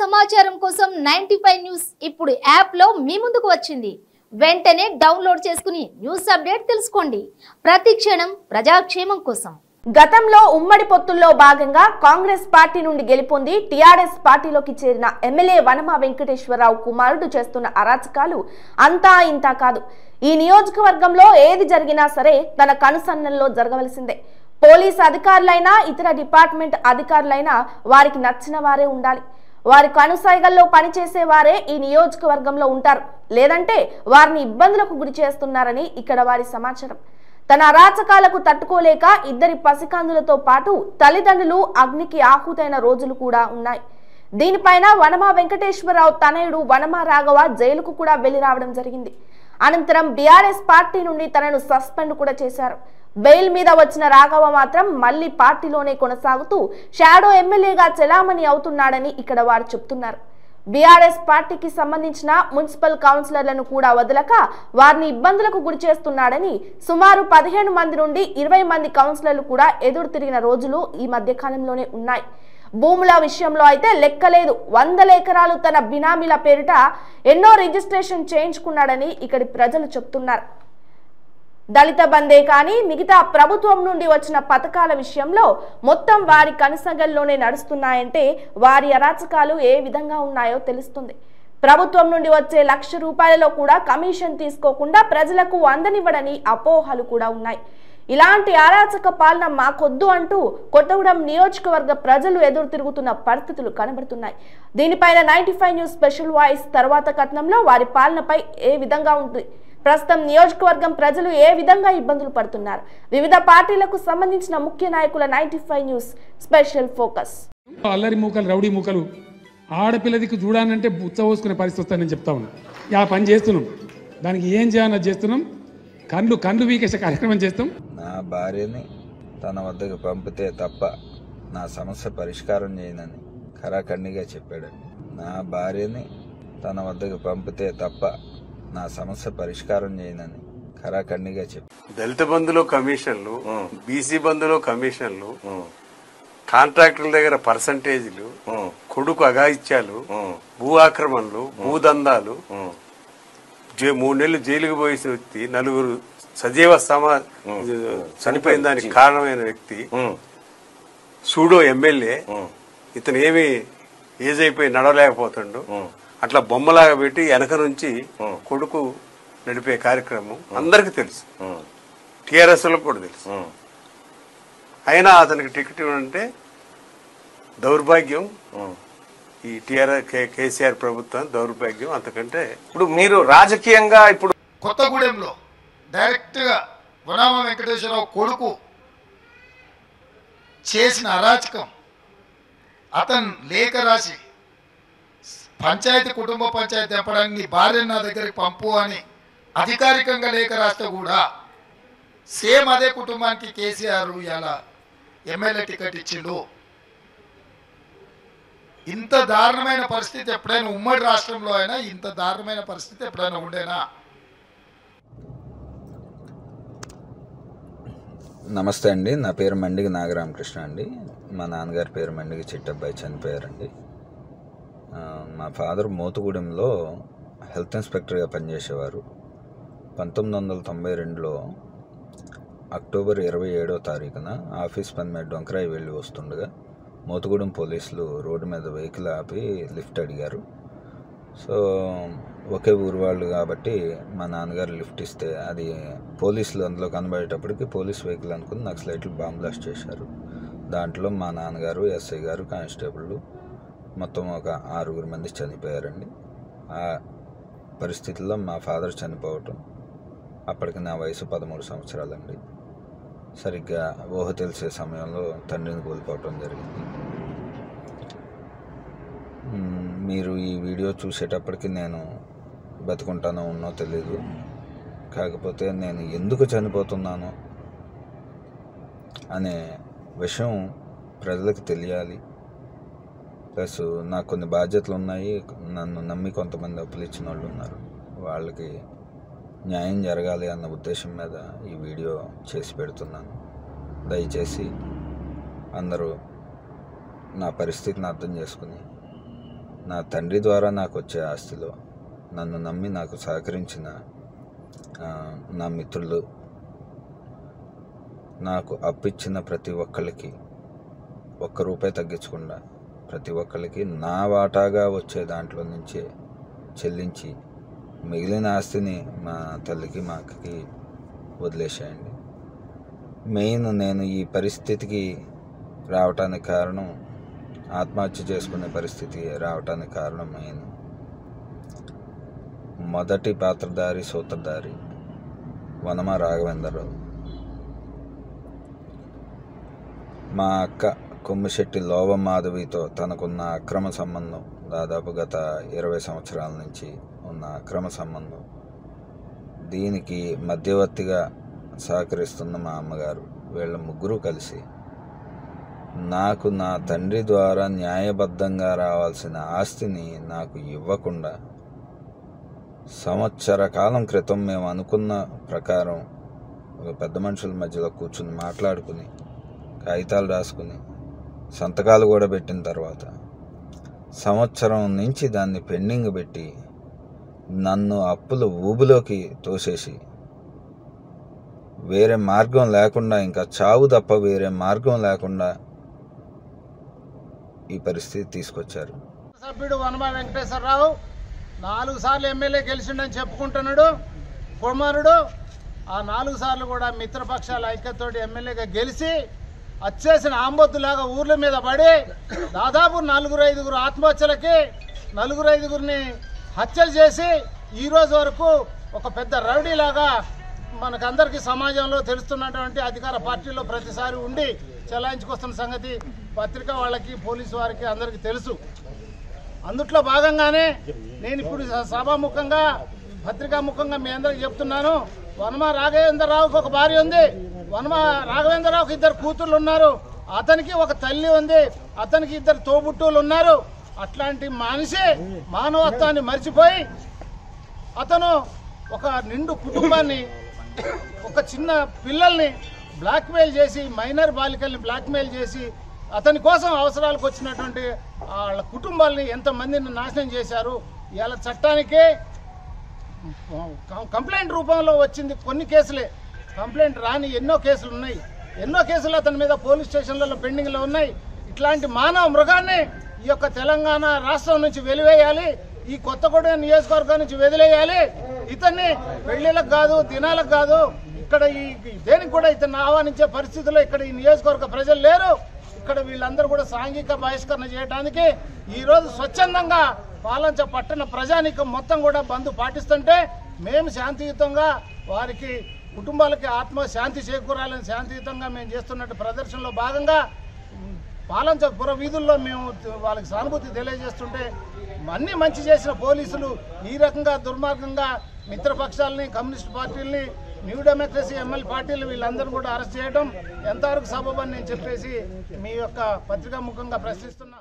సమాచారం కోసం 95 న్యూస్ ఇప్పుడు యాప్ లో మీ ముందుకు వచ్చింది. వెంటనే డౌన్లోడ్ చేసుకుని న్యూస్ అప్డేట్ తెలుసుకోండి. ప్రతి క్షణం ప్రజాక్షేమం కోసం. గతంలో ఉమ్మడి పొత్తుల్లో భాగంగా కాంగ్రెస్ పార్టీ నుండి గెలుపొంది టీఆర్ఎస్ పార్టీలోకి చేరిన ఎమ్మెల్యే వనమా వెంకటేశ్వరరావు కుమారుడు చేస్తున్న అరాచకాలు అంతా ఇంతా కాదు. ఈ నియోజకవర్గంలో ఏది జరిగినా సరే తన కనుసన్నల్లో జరగవలసిందే. పోలీస్ అధికారులైనా ఇతర డిపార్ట్మెంట్ అధికారులైనా వారికి నచ్చిన వారే ఉండాలి. వారి కనుసైగల్లో పనిచేసే వారే ఈ నియోజకవర్గంలో ఉంటారు. లేదంటే వారిని ఇబ్బందులకు గురి చేస్తున్నారని ఇక్కడ వారి సమాచారం. తన అరాచకాలకు తట్టుకోలేక ఇద్దరి పసికందులతో పాటు తల్లిదండ్రులు అగ్నికి ఆహుతైన రోజులు కూడా ఉన్నాయి. దీనిపైన వనమా వెంకటేశ్వరరావు తనయుడు వనమా రాఘవ జైలుకు కూడా వెళ్లి రావడం జరిగింది. అనంతరం బీఆర్ఎస్ పార్టీ నుండి తనను సస్పెండ్ కూడా చేశారు. బెయిల్ మీద వచ్చిన రాఘవ మాత్రం మళ్లీ పార్టీలోనే కొనసాగుతూ షాడో ఎమ్మెల్యేగా చెలామణి అవుతున్నాడని ఇక్కడ వారు చెప్తున్నారు. బీఆర్ఎస్ పార్టీకి సంబంధించిన మున్సిపల్ కౌన్సిలర్లను కూడా వదలక వారిని ఇబ్బందులకు గురి చేస్తున్నాడని సుమారు 15 మంది నుండి 20 మంది కౌన్సిలర్లు కూడా ఎదురు తిరిగిన రోజులు ఈ మధ్య కాలంలోనే ఉన్నాయి. భూముల విషయంలో అయితే లెక్కలేదు. 100 ఎకరాలు తన బినామీల పేరిట ఎన్నో రిజిస్ట్రేషన్ చేయించుకున్నాడని ఇక్కడి ప్రజలు చెప్తున్నారు. దళిత బందే కానీ మిగతా ప్రభుత్వం నుండి వచ్చిన పథకాల విషయంలో మొత్తం వారి కనుసగల్లోనే నడుస్తున్నాయంటే వారి అరాచకాలు ఏ విధంగా ఉన్నాయో తెలుస్తుంది. ప్రభుత్వం నుండి వచ్చే ₹1,00,000 కూడా కమిషన్ తీసుకోకుండా ప్రజలకు అందనివ్వడని అపోహలు కూడా ఉన్నాయి. ఇలాంటి అరాచక పాలన మాకొద్దు అంటూ కొత్తగూడెం నియోజకవర్గ ప్రజలు ఎదురు తిరుగుతున్న పరిస్థితులు కనబడుతున్నాయి. దీనిపైన 95 న్యూస్ స్పెషల్ వాయిస్ తర్వాత కథనంలో వారి పాలనపై ఏ విధంగా ఉంటుంది, ప్రస్తుతం నియోజకవర్గం ప్రజలు ఏ విధంగా ఇబ్బందులు పడుతున్నారు, వివిధ పార్టీలకు సంబంధించిన ముఖ్య నాయకుల 95 న్యూస్ స్పెషల్ ఫోకస్. అల్లరి మూకలు రౌడీ మూకలు ఆడపిల్లదికి చూడాలంటే ఉచ్చవోసుకునే పరిస్థితి వస్తుందని చెప్తా ఉన్నాం. ఆ పని చేస్తున్నాం. దానికి ఏం చేయాలని చేస్తున్నాం. కండ్లు వీకేసే కార్యక్రమం చేస్తాం. నా భార్యని తన వద్దకు పంపితే తప్ప నా సమస్య పరిష్కారం చేయనని ఖరాఖండిగా చెప్పాడండి. నా భార్యని తన వద్దకు పంపితే తప్ప నా సమస్య పరిష్కారం చేయనని ఖరాఖండిగా చెప్పాడు. దళిత బంధులో కమిషన్లు, బీసీ బంధులో కమిషన్లు, కాంట్రాక్టుల దగ్గర పర్సంటేజీలు, కొడుకు అఘాయిత్యాలు, భూ ఆక్రమణలు, భూదందాలు, 3 నెలలు జైలుకు పోయేసిన వ్యక్తి, 4 సజీవ చనిపోయిన దానికి కారణమైన వ్యక్తి, సూడో ఎమ్మెల్యే, ఇతను ఏమి ఏజ్ అయిపోయి నడవలేకపోతుండు, అట్లా బొమ్మలాగా పెట్టి వెనక నుంచి కొడుకు నడిపే కార్యక్రమం అందరికి తెలుసు, టీఆర్ఎస్ లకు కూడా తెలుసు. అయినా అతనికి టికెట్ ఇవ్వాలంటే దౌర్భాగ్యం. ఈ కేసీఆర్ ప్రభుత్వం దౌర్భాగ్యం. అంతకంటే ఇప్పుడు మీరు రాజకీయంగా ఇప్పుడు కొత్తగూడెంలో డైరెక్ట్ గా వనమా వెంకటేశ్వరరావు కొడుకు చేసిన అరాచకం, అతను లేఖ రాసి పంచాయతీ కుటుంబ పంచాయతీ తెప్పడానికి నీ భార్యను నా దగ్గరికి పంపు అని అధికారికంగా లేఖ రాస్తే కూడా సేమ్ అదే కుటుంబానికి కేసీఆర్ ఇలా ఎమ్మెల్యే టికెట్ ఇచ్చిండు. ఇంత దారుణమైన పరిస్థితి ఎప్పుడైనా ఉమ్మడి రాష్ట్రంలో అయినా ఇంత దారుణమైన పరిస్థితి ఎప్పుడైనా ఉండేనా? నమస్తే అండి. నా పేరు మండిగి నాగరామకృష్ణ అండి. మా నాన్నగారి పేరు మండిగి చిట్టబ్బాయి, చనిపోయారండి. మా ఫాదర్ మోతుగూడెంలో హెల్త్ ఇన్స్పెక్టర్గా పనిచేసేవారు. 1992లో అక్టోబర్ 27వ తారీఖున ఆఫీస్ పని మీద డొంకరాయి వెళ్ళి వస్తుండగా మోతుగూడెం పోలీసులు రోడ్డు మీద వెహికల్ ఆపి లిఫ్ట్ అడిగారు. సో ఒకే ఊరు వాళ్ళు కాబట్టి మా నాన్నగారు లిఫ్ట్ ఇస్తే అది పోలీసులు అందులో కనబడేటప్పటికి పోలీస్ వెహికల్ అనుకుని నక్సలైట్లు బాంబ్ బ్లాస్ట్ చేశారు. దాంట్లో మా నాన్నగారు, ఎస్ఐ గారు, కానిస్టేబుళ్ళు మొత్తం ఒక 6 మంది చనిపోయారండి. ఆ పరిస్థితుల్లో మా ఫాదర్ చనిపోవటం, అప్పటికి నా వయసు 13 సంవత్సరాలండి. సరిగ్గా ఊహ తెలిసే సమయంలో తండ్రిని కోల్పోవటం జరిగింది. మీరు ఈ వీడియో చూసేటప్పటికి నేను బతుకుంటానో ఉన్నో తెలీదు. కాకపోతే నేను ఎందుకు చనిపోతున్నానో అనే విషయం ప్రజలకు తెలియాలి. ప్లస్ నాకు కొన్ని బాధ్యతలు ఉన్నాయి. నన్ను నమ్మి కొంతమంది అప్పులు ఇచ్చిన వాళ్ళు ఉన్నారు. వాళ్ళకి న్యాయం జరగాలి అన్న ఉద్దేశం మీద ఈ వీడియో చేసి పెడుతున్నాను. దయచేసి అందరూ నా పరిస్థితిని అర్థం చేసుకుని నా తండ్రి ద్వారా నాకు వచ్చే ఆస్తిలో నన్ను నమ్మి నాకు సహకరించిన నా మిత్రులు, నాకు అప్పిచ్చిన ప్రతి ఒక్కరికి ₹1 తగ్గించకుండా ప్రతి ఒక్కరికి నా వాటాగా వచ్చే దాంట్లో నుంచే చెల్లించి మిగిలిన ఆస్తిని మా తల్లికి మా అక్కకి వదిలేసేయండి. మెయిన్ నేను ఈ పరిస్థితికి రావటానికి కారణం, ఆత్మహత్య చేసుకునే పరిస్థితి రావటానికి కారణం మెయిన్ మొదటి పాత్రధారి సూత్రధారి వనమ రాఘవేంద్రరావు. మా అక్క కొమ్మిశెట్టి లోవమాధవితో తనకున్న అక్రమ సంబంధం, దాదాపు గత 20 సంవత్సరాల నుంచి ఉన్న అక్రమ సంబంధం, దీనికి మధ్యవర్తిగా సహకరిస్తున్న మా అమ్మగారు, వీళ్ళ ముగ్గురు కలిసి నాకు నా తండ్రి ద్వారా న్యాయబద్ధంగా రావాల్సిన ఆస్తిని నాకు ఇవ్వకుండా సంవత్సర కాలం క్రితం మేము అనుకున్న ప్రకారం ఒక పెద్ద మనుషుల మధ్యలో కూర్చుని మాట్లాడుకుని కాగితాలు రాసుకుని సంతకాలు కూడా పెట్టిన తర్వాత సంవత్సరం నుంచి దాన్ని పెండింగ్ పెట్టి నన్ను అప్పుల ఊబిలోకి తోసేసి వేరే మార్గం లేకుండా, ఇంకా చావు తప్ప వేరే మార్గం లేకుండా ఈ పరిస్థితి తీసుకొచ్చారు. సభ్యుడు వనమ వెంకటేశ్వరరావు 4 సార్లు ఎమ్మెల్యే గెలిచిండని చెప్పుకుంటున్నాడు కుమారుడు. ఆ 4 సార్లు కూడా మిత్రపక్షాల ఐక్యతోటి ఎమ్మెల్యేగా గెలిచి వచ్చేసిన ఆంబొద్దులాగా ఊర్ల మీద పడి దాదాపు 4-5 ఆత్మహత్యలకి 4-5 హత్యలు చేసి ఈరోజు వరకు ఒక పెద్ద రౌడీలాగా మనకందరికీ సమాజంలో తెలుస్తున్నటువంటి అధికార పార్టీలో ప్రతిసారి ఉండి చెలాయించుకొస్తున్న సంగతి పత్రికా వాళ్ళకి, పోలీసు వారికి అందరికీ తెలుసు. అందుట్లో భాగంగానే నేను ఇప్పుడు సభాముఖంగా పత్రికాముఖంగా మీ అందరికి చెప్తున్నాను. వనమ రాఘవేంద్రరావుకి ఒక భార్య ఉంది, వనమ రాఘవేంద్రరావుకి 2 కూతుర్లు ఉన్నారు, అతనికి ఒక తల్లి ఉంది, అతనికి 2 తోబుట్టువులు ఉన్నారు. అట్లాంటి మనిషి మానవత్వాన్ని మర్చిపోయి అతను ఒక నిండు కుటుంబాన్ని, ఒక చిన్న పిల్లల్ని బ్లాక్మెయిల్ చేసి, మైనర్ బాలికల్ని బ్లాక్మెయిల్ చేసి అతని కోసం అవసరాలకు వచ్చినటువంటి వాళ్ళ కుటుంబాలని ఎంతమందిని నాశనం చేశారు. ఇవాళ చట్టానికే కంప్లైంట్ రూపంలో వచ్చింది కొన్ని కేసులే, కంప్లైంట్ రాని ఎన్నో కేసులు ఉన్నాయి. ఎన్నో కేసులు అతని మీద పోలీస్ స్టేషన్లలో పెండింగ్లో ఉన్నాయి. ఇట్లాంటి మానవ మృగాన్ని ఈ యొక్క తెలంగాణ రాష్ట్రం నుంచి వెలివేయాలి, ఈ కొత్తగూడెం నియోజకవర్గం నుంచి వదిలేయాలి. ఇతన్ని పెళ్లిళ్ళకు కాదు, దినాలకు కాదు, ఇక్కడ ఈ దేనికి కూడా ఇతన్ని ఆహ్వానించే పరిస్థితుల్లో ఇక్కడ ఈ నియోజకవర్గ ప్రజలు లేరు. ఇక్కడ వీళ్ళందరూ కూడా సాంఘిక బహిష్కరణ చేయడానికి ఈరోజు స్వచ్ఛందంగా పాలంచ పట్టణ ప్రజానీకం మొత్తం కూడా బంద్ పాటిస్తుంటే మేము శాంతియుతంగా వారికి కుటుంబాలకి ఆత్మశాంతి చేకూరాలని శాంతియుతంగా మేము చేస్తున్నట్టు ప్రదర్శనలో భాగంగా పాలంచ పుర వీధుల్లో మేము వాళ్ళకి సానుభూతి తెలియజేస్తుంటే అన్నీ మంచి చేసిన పోలీసులు ఈ రకంగా దుర్మార్గంగా మిత్రపక్షాలని, కమ్యూనిస్ట్ పార్టీలని, న్యూ డెమోక్రసీ ఎమ్మెల్యే పార్టీలు వీళ్ళందరూ కూడా అరెస్ట్ చేయడం ఎంతవరకు సబబని నేను చెప్పేసి మీ యొక్క పత్రికా ముఖంగా ప్రశ్నిస్తున్నా.